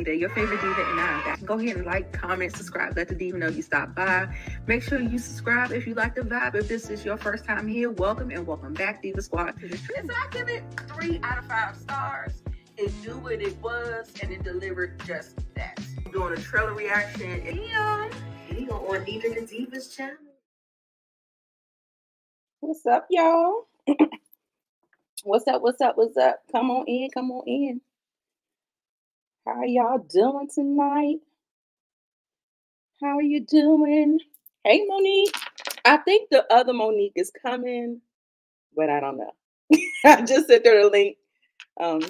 Diva, your favorite diva, and I'm back. Go ahead and like, comment, subscribe. Let the diva know you stopped by. Make sure you subscribe if you like the vibe. If this is your first time here, welcome and welcome back, Diva Squad. So I give it 3 out of 5 stars. It knew what it was, and it delivered just that. I'm doing a trailer reaction. Video on Diva the Diva's channel. What's up, y'all? What's up? What's up? What's up? Come on in. Come on in. How are y'all doing tonight? How are you doing? Hey, Monique. I think the other Monique is coming, but I don't know. I just sent her the link.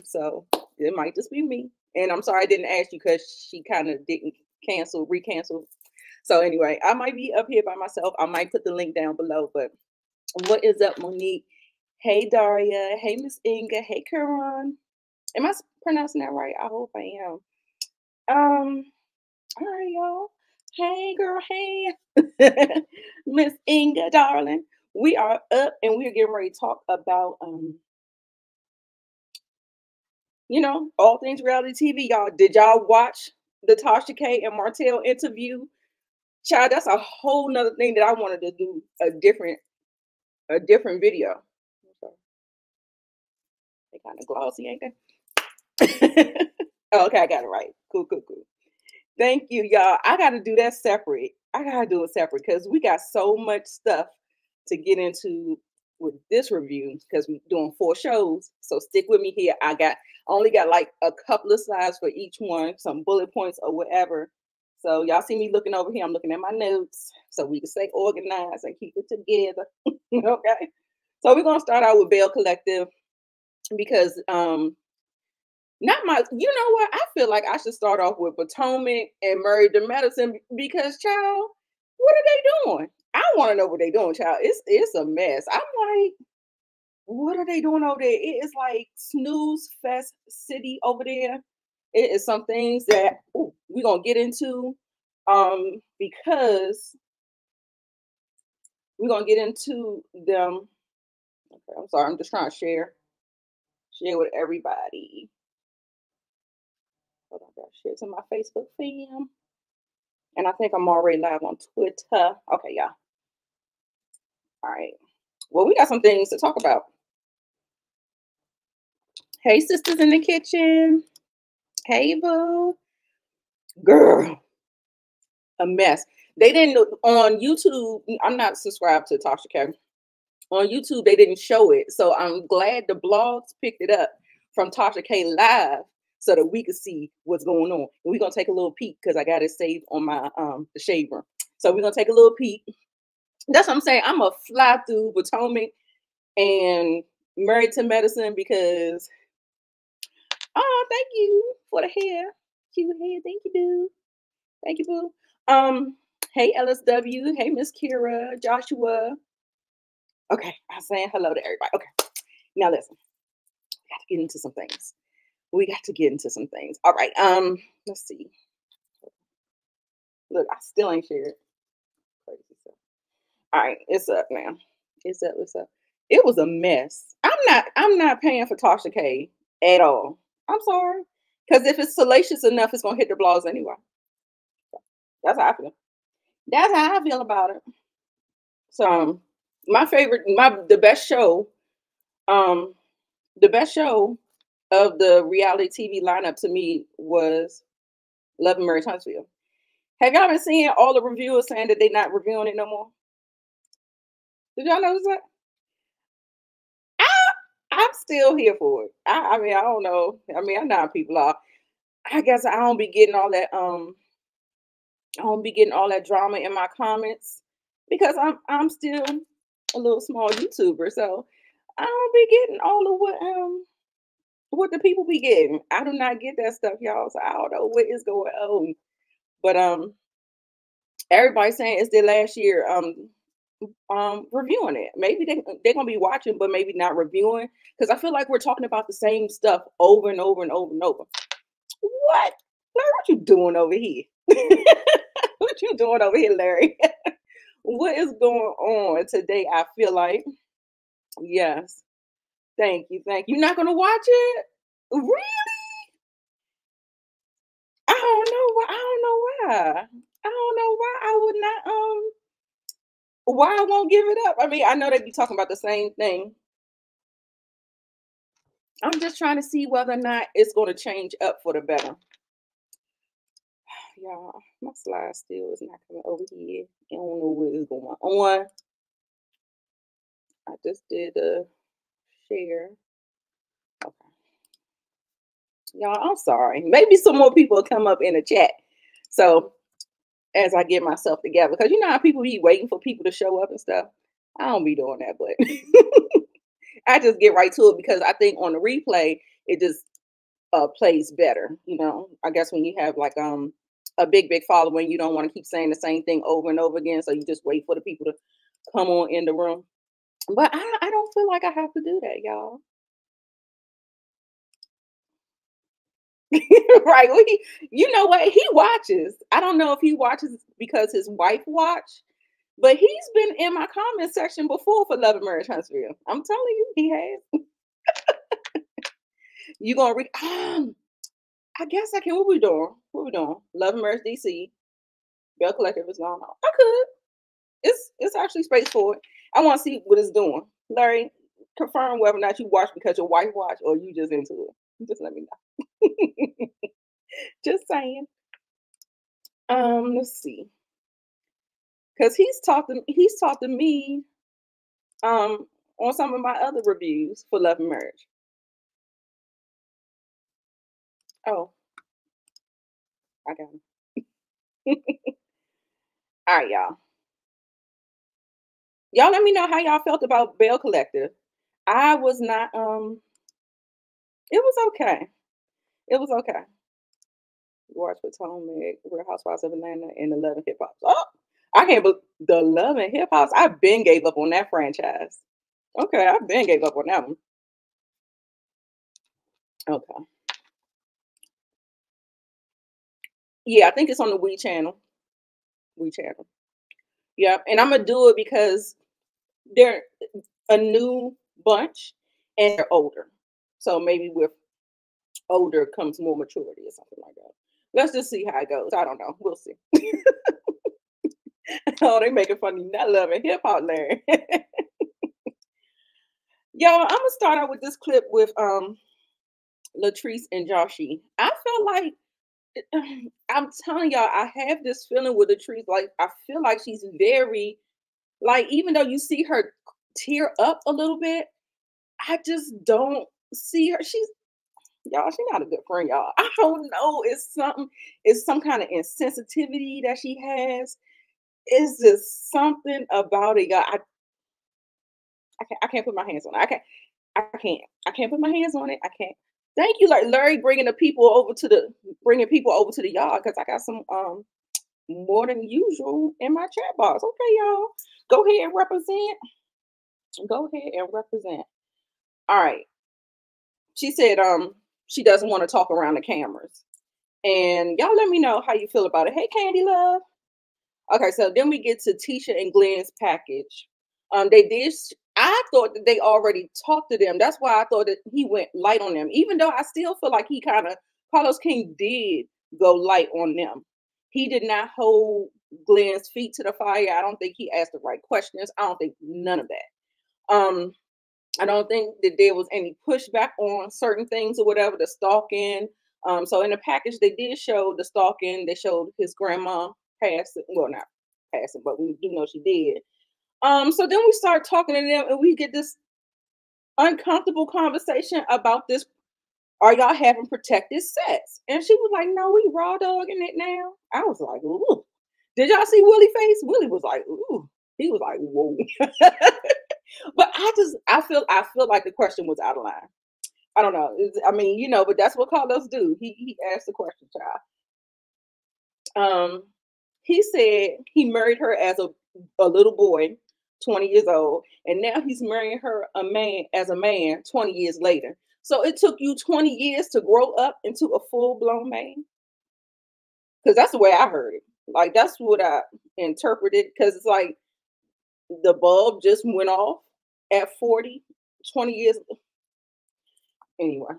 So it might just be me. And I'm sorry I didn't ask you because she kind of didn't recancel. So anyway, I might be up here by myself. I might put the link down below. But what is up, Monique? Hey, Daria. Hey, Miss Inga. Hey, Karan. Am I pronouncing that right? I hope I am. All right, y'all. Hey, girl. Hey, Miss Inga, darling. We are up and we're getting ready to talk about all things reality TV, y'all. Did y'all watch the Tasha K and Martell interview? Child, that's a whole nother thing that I wanted to do a different video. They kind of glossy, ain't they? Oh, okay, I got it right. Cool. Thank you, y'all. I got to do that separate. I got to do it separate because we got so much stuff to get into with this review because we're doing 4 shows. So stick with me here. I only got like a couple of slides for each one, some bullet points or whatever. So y'all see me looking over here. I'm looking at my notes so we can stay organized and keep it together. Okay. So we're going to start out with Belle Collective because not my, you know what? I feel like I should start off with Potomac and Married to Medicine because, child, what are they doing? I want to know what they're doing, child. It's a mess. I'm like, what are they doing over there? It is like snooze fest city over there. It is some things that we're going to get into because we're going to get into them. Okay, I'm sorry. I'm just trying to share with everybody. Hold on, I got to share to my Facebook fam. And I think I'm already live on Twitter. Okay, y'all. All right. Well, we got some things to talk about. Hey, sisters in the kitchen. Hey, boo. Girl. A mess. They didn't, on YouTube, I'm not subscribed to Tasha K. On YouTube, they didn't show it. So I'm glad the blogs picked it up from Tasha K Live so that we could see what's going on. And we're going to take a little peek because I got it saved on my the shade room. So we're going to take a little peek. That's what I'm saying. I'm going to fly through Potomac and Married to Medicine because, thank you for the hair. Cute hair. Thank you, dude. Thank you, boo. Hey, LSW. Hey, Miss Kira, Joshua. Okay, I'm saying hello to everybody. Okay, now listen. We got to get into some things. All right. Let's see. Look, I still ain't shared. Crazy stuff. All right, it's up now. It's up. It was a mess. I'm not paying for Tasha K at all. I'm sorry. Because if it's salacious enough, it's gonna hit the blogs anyway. That's how I feel. That's how I feel about it. So the best show of the reality TV lineup to me was Love and Marriage Huntsville. Have y'all been seeing all the reviewers saying that they're not reviewing it no more? Did y'all notice that? I'm still here for it. I mean, I don't know. I mean, I know how people are. I guess I don't be getting all that drama in my comments because I'm still a little small YouTuber, so I don't be getting all of what the people be getting. I do not get that stuff, y'all. So I don't know what is going on. But everybody's saying it's their last year reviewing it. Maybe they're gonna be watching, but maybe not reviewing. Because I feel like we're talking about the same stuff over and over and over and over. What? Larry, what you doing over here? What you doing over here, Larry? What is going on today? I feel like, yes. Thank you. You're not gonna watch it? Really? I don't know why. I don't know why I would not why I won't give it up. I mean, I know they be talking about the same thing. I'm just trying to see whether or not it's going to change up for the better. Y'all, my slide still is not coming over here. I don't know what is going on. I just did a share. Okay. Y'all, I'm sorry. Maybe some more people will come up in the chat. So as I get myself together, because you know how people be waiting for people to show up and stuff. I don't be doing that, but I just get right to it because I think on the replay it just plays better. You know, I guess when you have like a big following, you don't want to keep saying the same thing over and over again, so you just wait for the people to come on in the room. But I don't feel like I have to do that, y'all. Right? Well, you know what? He watches. I don't know if he watches because his wife watched, but he's been in my comment section before for Love and Marriage Huntsville. I'm telling you, he has. You gonna read? I guess I can. What we doing? Love and Marriage DC. Belle Collective is going on. I could. It's actually straightforward. I want to see what it's doing. Larry, confirm whether or not you watch because your wife watched or you just into it. Just let me know. Just saying. Let's see. Because he's talked to me on some of my other reviews for Love and Marriage. Oh, I got him. All right, y'all. Y'all let me know how y'all felt about Belle Collective. I was not it was okay. It was okay. Watch Potomac, Real Housewives of Atlanta, and the Love and Hip Hop. Oh, I can't believe the Love and Hip Hop. I've been gave up on that franchise. Okay, I've been gave up on that one. Okay. Yeah, I think it's on the We channel. We channel. Yep, and I'm gonna do it because they're a new bunch and they're older. So maybe with older comes more maturity or something like that. Let's just see how it goes. I don't know. We'll see. Oh, they making fun of you not loving hip hop, Larry. Y'all, I'm gonna start out with this clip with Latrice and Joshy. I felt like I'm telling y'all, I have this feeling with Latrice. Like I feel like she's very, like, even though you see her tear up a little bit, I just don't see her. She's not a good friend, y'all. I don't know. It's some kind of insensitivity that she has. It's just something about it, y'all. I can't put my hands on it. I can't put my hands on it. I can't. Thank you, like Larry, bringing people over to the yard because I got some more than usual in my chat box. Okay, y'all, go ahead and represent. Go ahead and represent. All right. She said she doesn't want to talk around the cameras, and y'all let me know how you feel about it. Hey, Candy Love. Okay, so then we get to Tisha and Glenn's package. They did. I thought that they already talked to them. That's why I thought that he went light on them. Even though I still feel like Carlos King did go light on them. He did not hold Glenn's feet to the fire. I don't think he asked the right questions. I don't think none of that. I don't think that there was any pushback on certain things or whatever, the stalking. So in the package, they did show the stalking. They showed his grandma passing. Well, not passing, but we do know she did. So then we start talking to them and we get this uncomfortable conversation about this. Are y'all having protected sex? And she was like, no, we raw dogging it now. I was like, ooh. Did y'all see Willie face? Willie was like, ooh. He was like, whoa. But I feel like the question was out of line. I don't know. I mean, you know, but that's what Carlos do. He asked the question, child. He said he married her as a little boy, 20 years old, and now he's marrying her as a man 20 years later. So it took you 20 years to grow up into a full-blown man? Because that's the way I heard it. Like, that's what I interpreted, because it's like the bulb just went off at 40, 20 years. Anyway,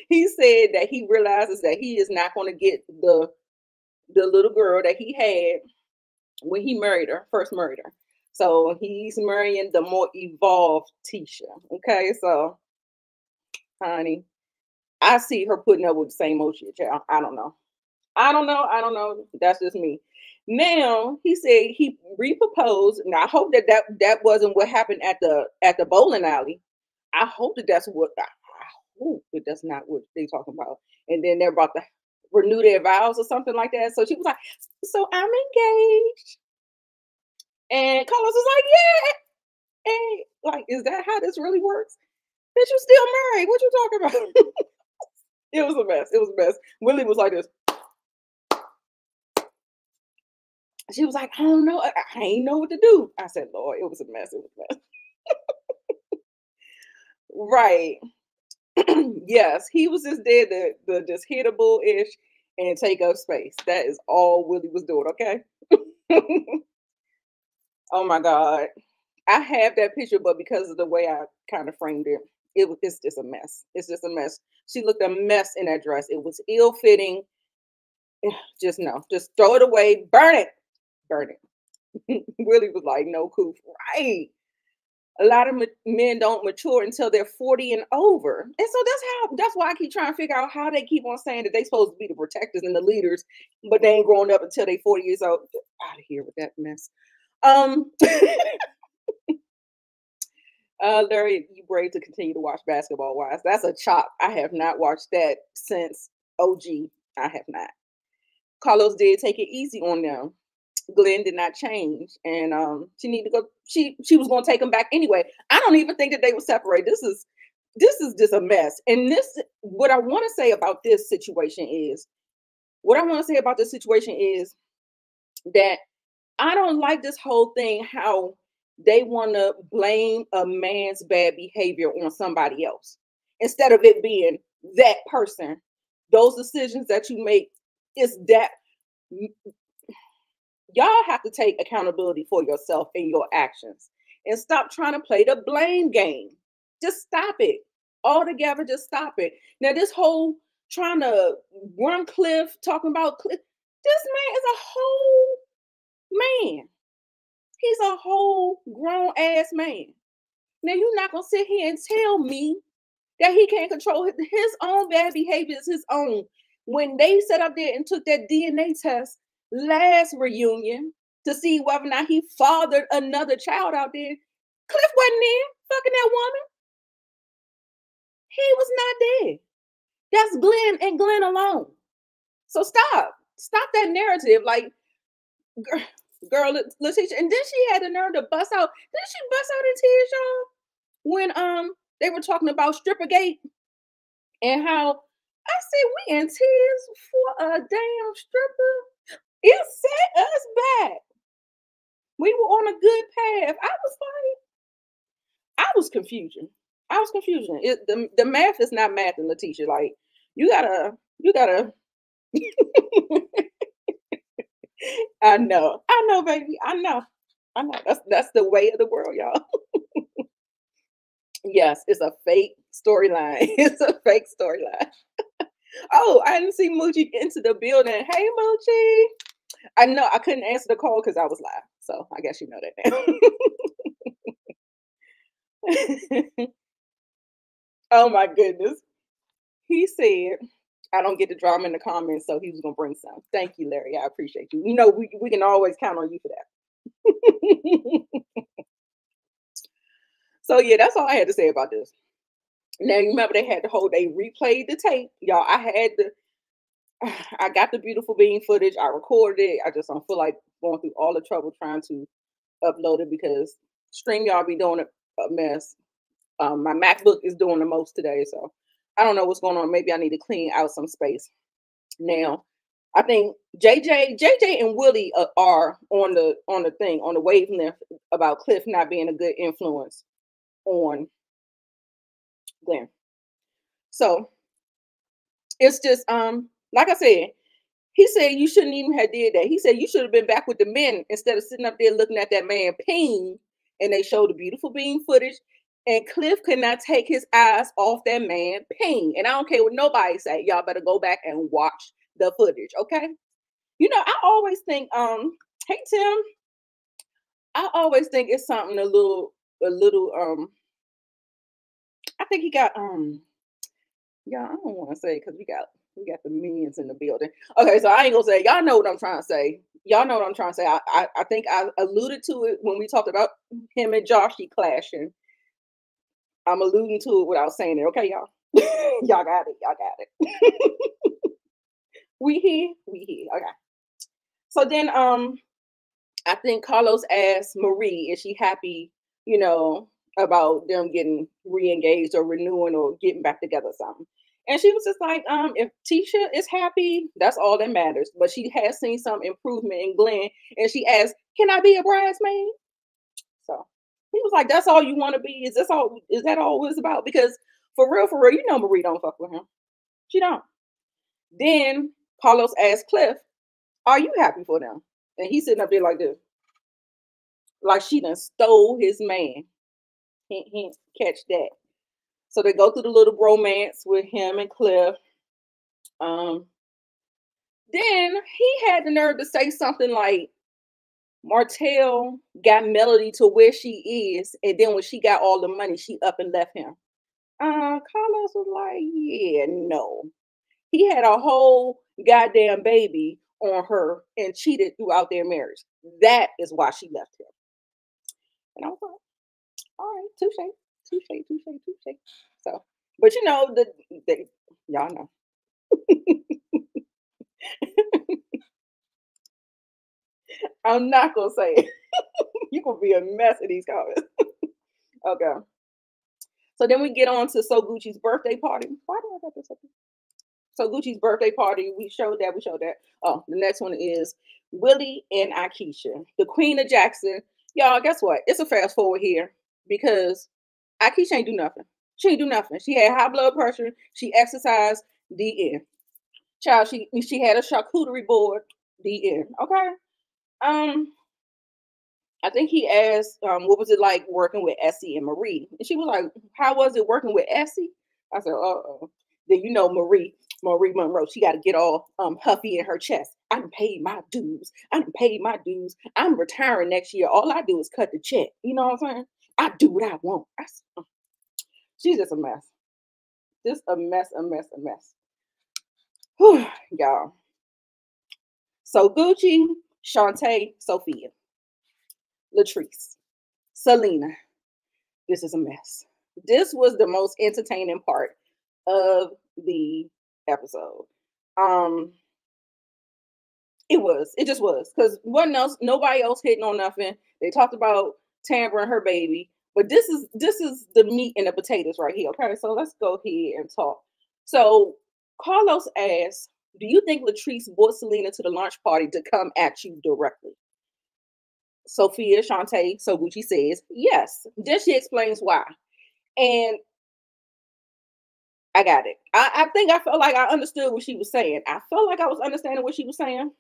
He said that he realizes that he is not going to get the little girl that he had when he married her, first married her. So he's marrying the more evolved Tisha. Okay, so honey, I see her putting up with the same old shit, child. I don't know. I don't know. That's just me. Now he said he reproposed, and I hope that wasn't what happened at the bowling alley. I hope that's what. I hope that that's not what they talking about. And then they're about to renew their vows or something like that. So she was like, "So I'm engaged," and Carlos was like, "Yeah." And like, is that how this really works? Bitch, you still married? What you talking about? It was a mess. It was a mess. Willie was like this. She was like, I don't know. I ain't know what to do. I said, Lord, it was a mess. It was a mess. Right. Yes, he was just there to just hittable-ish and take up space. That is all Willie was doing, okay? Oh my God. I have that picture, but because of the way I kind of framed it, it's just a mess. It's just a mess. She looked a mess in that dress. It was ill-fitting. Just no. Just throw it away. Burn it. Burn it. Willie was like, no, cool. Right. A lot of men don't mature until they're 40 and over. And so that's why I keep trying to figure out how they keep on saying that they're supposed to be the protectors and the leaders, but they ain't growing up until they 40 years old. Get out of here with that mess. Larry, you brave to continue to watch Basketball Wives. That's a chop. I have not watched that since OG. I have not. Carlos did take it easy on them. Glenn did not change, and she needed to go. She was going to take him back anyway. I don't even think that they would separate. This is just a mess. And what I want to say about this situation is that I don't like this whole thing. How they want to blame a man's bad behavior on somebody else instead of it being that person. Those decisions that you make is that. Y'all have to take accountability for yourself and your actions and stop trying to play the blame game. Just stop it. Altogether, just stop it. Now, this whole trying to run Cliff, talking about Cliff, this man is a whole man. He's a whole grown ass man. Now, you're not going to sit here and tell me that he can't control his own bad behavior is his own. When they sat up there and took that DNA test last reunion to see whether or not he fathered another child out there, Cliff wasn't there fucking that woman. He was not there. That's Glenn and Glenn alone. So stop that narrative. Like, girl, Letitia, and then she had the nerve to bust out. Didn't she bust out in tears, y'all? When they were talking about Strippergate and how I said we in tears for a damn stripper. It set us back. We were on a good path. I was confusion. The math is not math in Letitia. Like, you gotta. I know, baby. I know. That's the way of the world, y'all. Yes, it's a fake storyline. It's a fake storyline. Oh, I didn't see Moochie into the building. Hey, Moochie. I know I couldn't answer the call because I was live. So I guess you know that now. Oh, my goodness. He said, I don't get the drama in the comments, so he was going to bring some. Thank you, Larry. I appreciate you. You know, we can always count on you for that. So, yeah, that's all I had to say about this. Now, you remember they replayed the tape. Y'all, I got the beautiful bean footage. I recorded it. I just don't feel like going through all the trouble trying to upload it because StreamYard be doing a mess. My MacBook is doing the most today, so I don't know what's going on. Maybe I need to clean out some space. Now, I think JJ and Willie are on the wavelength about Cliff not being a good influence on Glenn. So it's just like I said, he said you shouldn't even have did that. He said you should have been back with the men instead of sitting up there looking at that man ping. And they showed the beautiful bean footage. And Cliff could not take his eyes off that man Ping. And I don't care what nobody say. Y'all better go back and watch the footage, okay? You know, I always think, hey Tim, I always think it's something a little, I think he got, yeah, I don't want to say because we got the minions in the building. Okay, so I ain't gonna say, y'all know what I'm trying to say. Y'all know what I'm trying to say. I think I alluded to it when we talked about him and Joshy clashing. I'm alluding to it without saying it. Okay, y'all. Y'all got it. Y'all got it. We here. Okay. So then I think Carlos asked Marie, is she happy, you know, about them getting re-engaged or renewing or getting back together or something. And she was just like, if Tisha is happy, that's all that matters. But she has seen some improvement in Glenn. And she asked, can I be a bridesmaid? So he was like, that's all you want to be? Is that all it's about? Because for real, you know Marie don't fuck with him. She don't. Then Carlos asked Cliff, are you happy for them? And he's sitting up there like this. Like she done stole his man. Hint, catch that. So they go through the little bromance with him and Cliff. Then he had the nerve to say something like, Martell got Melody to where she is, and then when she got all the money, she up and left him. Carlos was like, yeah, no. He had a whole goddamn baby on her and cheated throughout their marriage. That is why she left him. And I was like, all right, touche. So, but you know, y'all know. I'm not gonna say it. You're gonna be a mess in these comments. Okay. So then we get on to So Gucci's birthday party. Why do I got this up here? So Gucci's birthday party. We showed that. Oh, the next one is Willie and Akeisha, the Queen of Jackson. Y'all, guess what? It's a fast forward here because Akeisha ain't do nothing. She ain't do nothing. She had high blood pressure. She exercised. The end. Child, she had a charcuterie board. The end. Okay. I think he asked, what was it like working with Essie and Marie? And she was like, how was it working with Essie? I said, uh-oh. Then you know Marie Monroe, she got to get all huffy in her chest. I done paid my dues. I'm retiring next year. All I do is cut the check. You know what I'm saying? I do what I want. She's just a mess. Just a mess. Whew, y'all. So Gucci, Shantae, Sophia, Latrice, Selena. This is a mess. This was the most entertaining part of the episode. It just was. Because nobody else hitting on nothing. They talked about Tambra and her baby. But this is the meat and the potatoes right here. Okay, so let's go ahead and talk. So Carlos asked, do you think Latrice brought Selena to the launch party to come at you directly? Sophia, Shantae, So Gucci says, yes. Then she explains why. And I got it. I think I felt like I understood what she was saying. I felt like I was understanding what she was saying.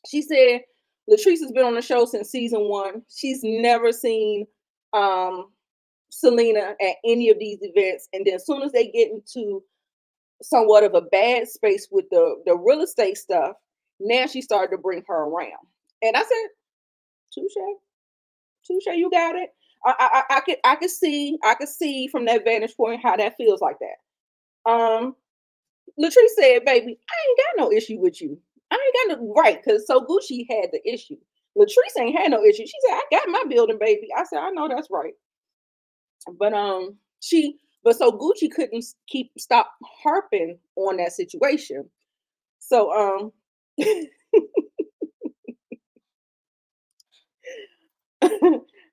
She said, Latrice has been on the show since season 1. She's never seen Selena at any of these events. And then as soon as they get into somewhat of a bad space with the real estate stuff, now she started to bring her around. And I said, touche, you got it. I could see from that vantage point how that feels like that. Latrice said, baby, I ain't got no issue with you. I ain't got no right, because So Gucci had the issue. Latrice ain't had no issue. She said, I got my building, baby. I said, I know that's right. But So Gucci couldn't stop harping on that situation. So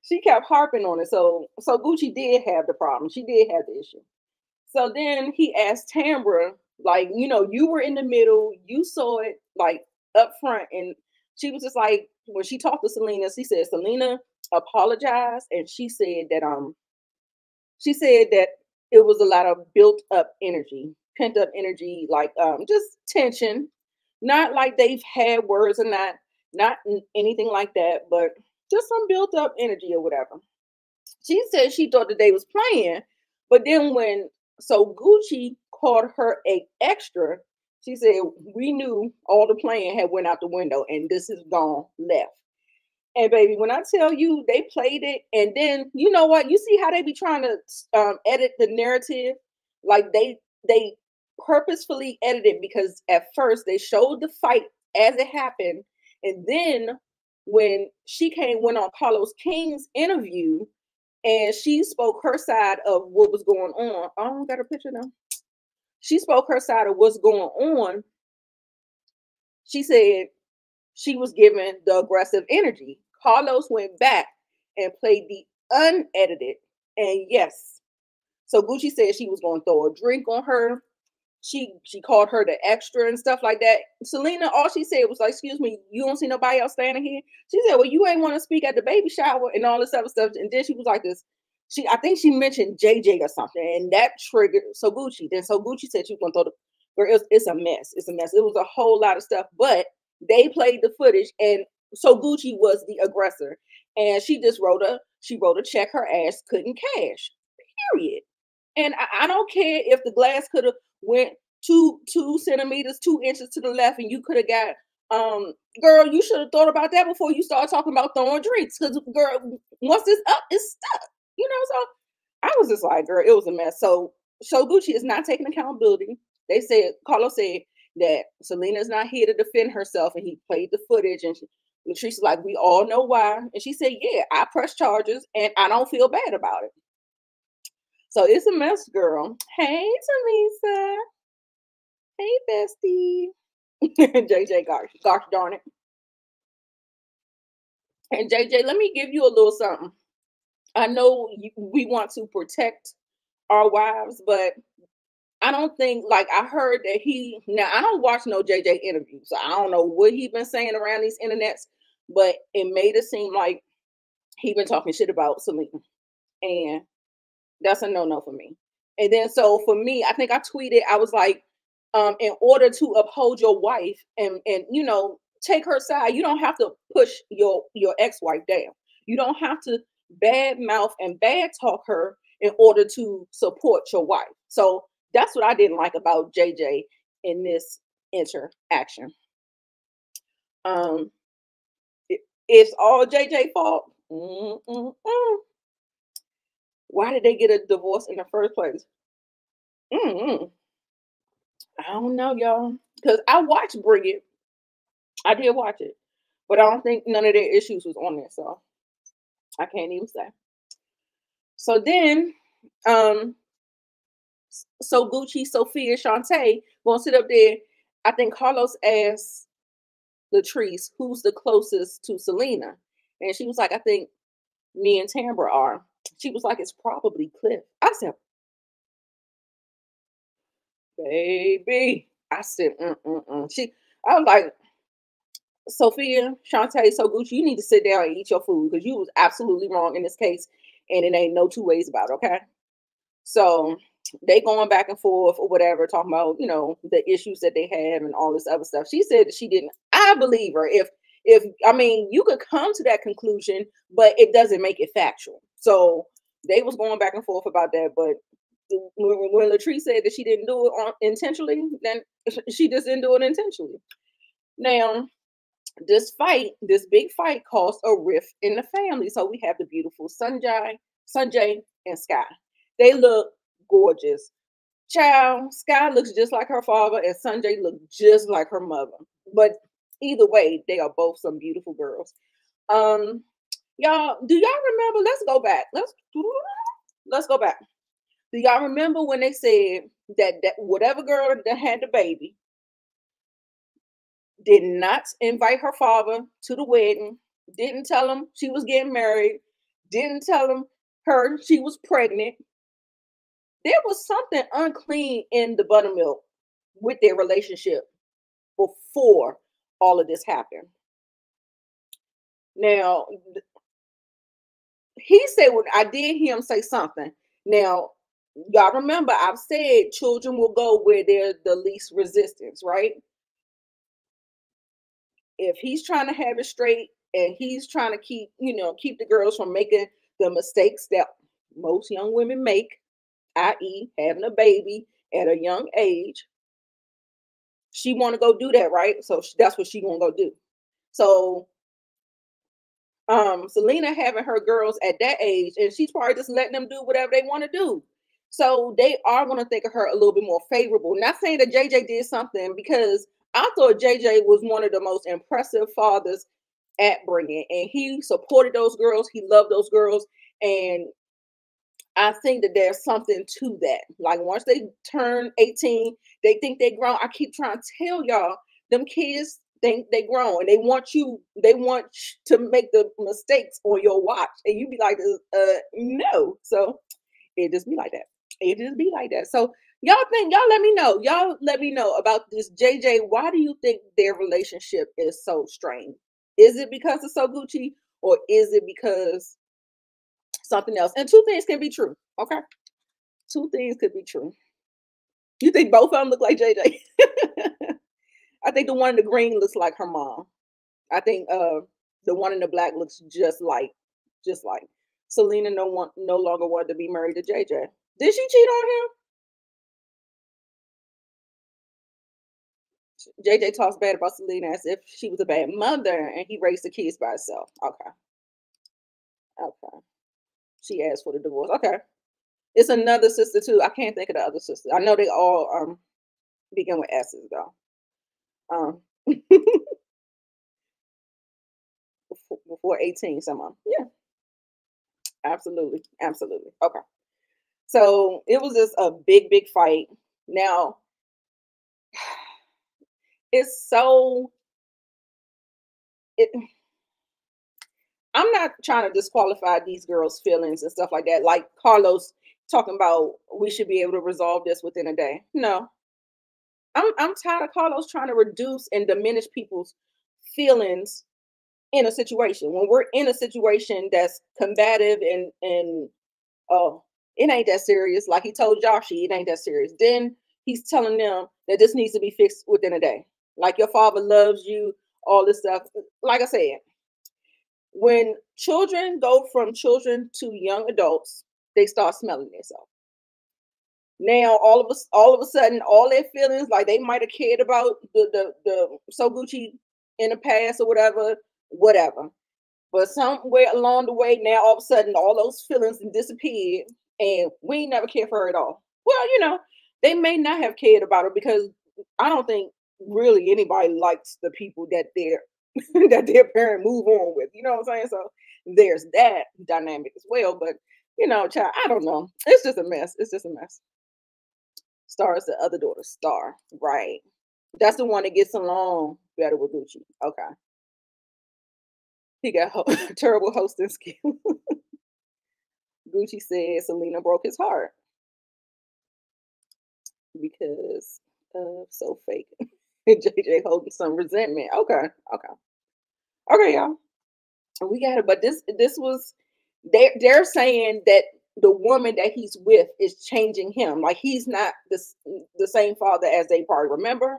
she kept harping on it. So Gucci did have the problem. She did have the issue. So then he asked Tambra, like, you know, you were in the middle, you saw it like up front, and she was just like, when she talked to Selena, she said Selena apologized, and she said that it was a lot of built up energy, pent up energy, like just tension, not like they've had words or not anything like that, but just some built up energy or whatever. She said she thought that they was playing, but then when Gucci called her a extra, she said we knew all the playing had went out the window and this is gone left. And baby, when I tell you they played it, and then you know what? You see how they be trying to edit the narrative, like they purposefully edited because at first they showed the fight as it happened, and then when she went on Carlos King's interview, and she spoke her side of what was going on. Oh, I don't got a picture now. She spoke her side of what's going on. She said she was given the aggressive energy. Carlos went back and played the unedited. And yes, so Gucci said she was going to throw a drink on her. She called her the extra and stuff like that. Selena, all she said was like, excuse me, you don't see nobody else standing here? She said, well, you ain't want to speak at the baby shower and all this other stuff. And then she was like this. I think she mentioned JJ or something, and that triggered Gucci. Then Gucci said she was going to throw the girl. It's a mess. It's a mess. It was a whole lot of stuff, but they played the footage, and Gucci was the aggressor, and she just wrote a check her ass couldn't cash. Period. And I don't care if the glass could have went 2 centimeters, 2 inches to the left, and you could have got girl, you should have thought about that before you start talking about throwing drinks. Because girl, once it's up, it's stuck. You know, so I was just like, girl, it was a mess. So Gucci is not taking accountability. Carlos said that Selena's not here to defend herself, and he played the footage, and Latrice's like, we all know why. And she said, yeah, I press charges and I don't feel bad about it. So it's a mess, girl. Hey, Teresa. Hey, bestie. JJ, gosh darn it. And JJ, let me give you a little something. I know we want to protect our wives, but I don't think, like, I heard that now I don't watch no JJ interviews, so I don't know what he been saying around these internets, but it made it seem like he been talking shit about Selena, and that's a no-no for me. And then, so for me, I think I tweeted, I was like, in order to uphold your wife and you know, take her side, you don't have to push your ex-wife down. You don't have to bad mouth and bad talk her in order to support your wife. So that's what I didn't like about JJ in this interaction. It's all JJ fault. Why did they get a divorce in the first place? I don't know, y'all. Because I watched Bring It. I did watch it. But I don't think none of their issues was on there. So I can't even say. So then, so Gucci, Sophia, Shantae gonna sit up there. I think Carlos asked Latrice, who's the closest to Selena? And she was like, I think me and Tambra are. She was like, it's probably Cliff. I said, baby. I said, I was like, Sophia, Shantae, so Gucci, you need to sit down and eat your food because you was absolutely wrong in this case, and it ain't no two ways about it, okay? So they going back and forth or whatever, talking about, you know, the issues that they have and all this other stuff. She said that she didn't. I believe her. If I mean, you could come to that conclusion, but it doesn't make it factual. So they was going back and forth about that, but when Latrice said that she didn't do it intentionally, then she just didn't do it intentionally. Now, this big fight caused a rift in the family. So we have the beautiful Sanjay, and Sky. They look gorgeous. Child, Sky looks just like her father, and Sanjay looked just like her mother. But either way, they are both some beautiful girls. Y'all, do y'all remember? Let's go back. Let's go back. Do y'all remember when they said that whatever girl that had the baby did not invite her father to the wedding, didn't tell him she was getting married, didn't tell him she was pregnant? There was something unclean in the buttermilk with their relationship before all of this happened. Now, he said, I did hear him say something. Now, y'all remember I've said children will go where there's the least resistance, right? If he's trying to have it straight and he's trying to keep the girls from making the mistakes that most young women make, i.e., having a baby at a young age. She want to go do that, right? So that's what she gonna go do. So Selena having her girls at that age, and she's probably just letting them do whatever they want to do. So they are going to think of her a little bit more favorable. Not saying that JJ did something, because I thought JJ was one of the most impressive fathers at bringing, and he supported those girls. He loved those girls, and I think that there's something to that. Like once they turn 18, they think they grown. I keep trying to tell y'all, them kids think they grown, and they want to make the mistakes on your watch, and you be like, no. So it just be like that. It just be like that. So y'all let me know. Y'all let me know about this JJ. Why do you think their relationship is so strained? Is it because it's so Gucci, or is it because something else? And two things can be true. Okay. Two things could be true. You think both of them look like JJ? I think the one in the green looks like her mom. I think the one in the black looks just like Selena no longer wanted to be married to JJ. Did she cheat on him? JJ talks bad about Selena as if she was a bad mother and he raised the kids by himself. Okay. Okay. She asked for the divorce. Okay. It's another sister too. I can't think of the other sister. I know they all begin with S's though. Before 18, someone. Yeah. Absolutely. Absolutely. Okay. So it was just a big fight. Now it's so it I'm not trying to disqualify these girls' feelings and stuff like that. Like Carlos talking about we should be able to resolve this within a day. No. I'm tired of Carlos trying to reduce and diminish people's feelings in a situation. When we're in a situation that's combative and oh, it ain't that serious. Like he told Joshi, it ain't that serious. Then he's telling them that this needs to be fixed within a day. Like your father loves you, all this stuff. Like I said, when children go from children to young adults, they start smelling themselves. Now all of a sudden, all their feelings, like they might have cared about the So Gucci in the past or whatever. But somewhere along the way, now all of a sudden, all those feelings disappeared, and we ain't never cared for her at all. Well, they may not have cared about her, because I don't think really anybody likes the people that that their parent move on with. You know what I'm saying? So there's that dynamic as well. But child, I don't know. It's just a mess. It's just a mess. Star is the other daughter, Star, right? That's the one that gets along better with Gucci. Okay. He got terrible hosting skill. Gucci said Selena broke his heart because of so fake. JJ holding some resentment. Okay. Okay, y'all. We got it. But this was they're saying that the woman that he's with is changing him. Like he's not the same father as they probably remember.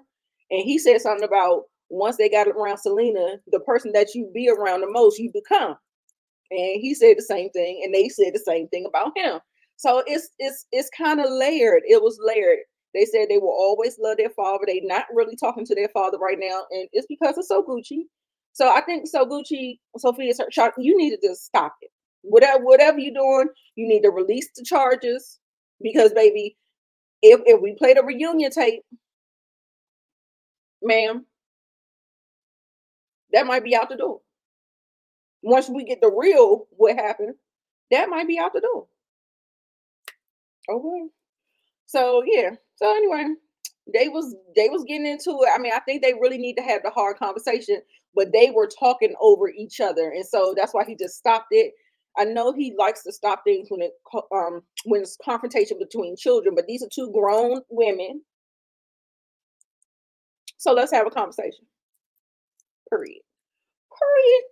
And he said something about once they got around Selena, the person that you be around the most, you become. And he said the same thing, and they said the same thing about him. So it's kind of layered. It was layered. They said they will always love their father. They not really talking to their father right now, and it's because of So Gucci. So I think So Gucci, Sophia's her, you need to just stop it. Whatever you're doing, you need to release the charges, because baby, if we play the reunion tape, ma'am, that might be out the door. Once we get the real what happened, that might be out the door. Okay. So yeah. So anyway, they was getting into it. I mean, I think they really need to have the hard conversation, but they were talking over each other, and so that's why he just stopped it. I know he likes to stop things when it's confrontation between children, but these are two grown women. So let's have a conversation. Period. Period.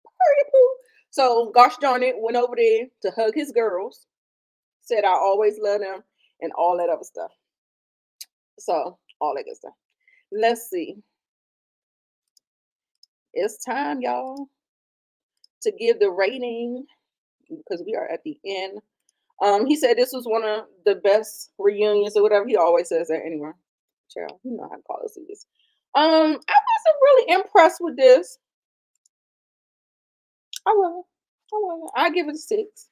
Period. Poo. So gosh darn it, went over there to hug his girls. Said I always love them and all that other stuff. So all that good stuff. Let's see. It's time, y'all, to give the rating because we are at the end. He said this was one of the best reunions or whatever. He always says that anyway. Child, you know how to call us this. I wasn't really impressed with this. I wasn't. I give it a 6.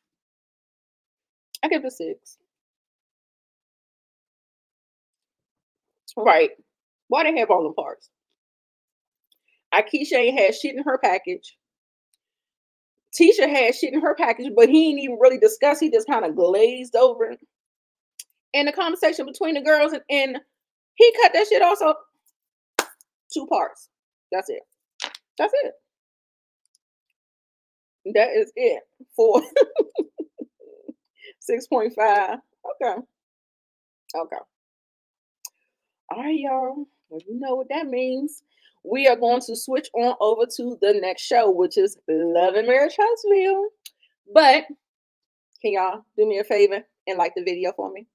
I give it a 6. Right. Why they have all the parts? Akeisha ain't had shit in her package. Tisha had shit in her package, but he ain't even really discussed. He just kind of glazed over it. And the conversation between the girls and he cut that shit also 2 parts. That's it. That's it. That is it for 6.5. Okay. Okay. All right, y'all. Well, you know what that means. We are going to switch on over to the next show, which is Love and Marriage Huntsville. But can y'all do me a favor and like the video for me?